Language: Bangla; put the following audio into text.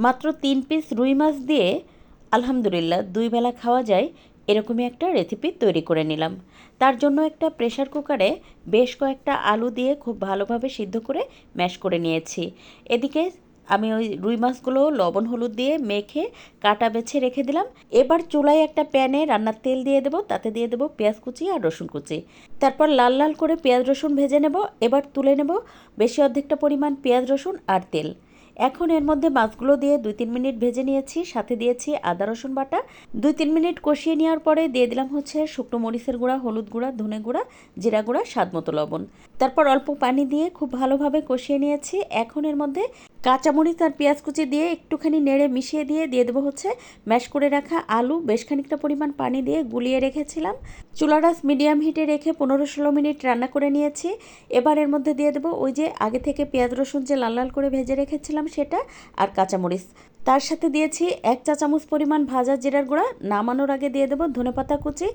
মাত্র 3 পিস রুই মাছ দিয়ে আলহামদুলিল্লাহ 2 বেলা খাওয়া যায় এরকমই একটা রেসিপি তৈরি করে নিলাম। তার জন্য একটা প্রেসার কুকারে বেশ কয়েকটা আলু দিয়ে খুব ভালোভাবে সিদ্ধ করে ম্যাশ করে নিয়েছি। এদিকে আমি ওই রুই মাছগুলো লবণ হলুদ দিয়ে মেখে কাটা বেছে রেখে দিলাম। এবার চুলায় একটা প্যানে রান্নার তেল দিয়ে দেবো, তাতে দিয়ে দেবো পেঁয়াজ কুচি আর রসুন কুচি। তারপর লাল লাল করে পেঁয়াজ রসুন ভেজে নেব। এবার তুলে নেব বেশি অর্ধেকটা পরিমাণ পেঁয়াজ রসুন আর তেল। এখন এর মধ্যে মাছগুলো দিয়ে 2-3 মিনিট ভেজে নিয়েছি, সাথে দিয়েছি আদা রসুন বাটা। 2-3 মিনিট কষিয়ে নেওয়ার পরে দিয়ে দিলাম হচ্ছে শুকনো মরিচের গুঁড়া, হলুদ গুঁড়া, ধনে গুঁড়া, জিরা গুঁড়া, স্বাদ মতো লবণ। তারপর অল্প পানি দিয়ে খুব ভালোভাবে কষিয়ে নিয়েছি। এখন এর মধ্যে কাঁচামরিচ আর পেঁয়াজ কুচি দিয়ে একটুখানি নেড়ে মিশিয়ে দিয়ে দেবো হচ্ছে ম্যাশ করে রাখা আলু। বেশ খানিকটা পরিমাণ পানি দিয়ে গুলিয়ে রেখেছিলাম। চুলার আঁচ মিডিয়াম হিটে রেখে 15-16 মিনিট রান্না করে নিয়েছি। এবার এর মধ্যে দিয়ে দেবো ওই যে আগে থেকে পেঁয়াজ রসুন যে লাল লাল করে ভেজে রেখেছিলাম সেটা, আর কাঁচামরিচ। তার সাথে দিয়েছি 1 চা চামচ পরিমাণ ভাজা জিরার গুঁড়া। নামানোর আগে দিয়ে দেবো ধনেপাতা কুচি।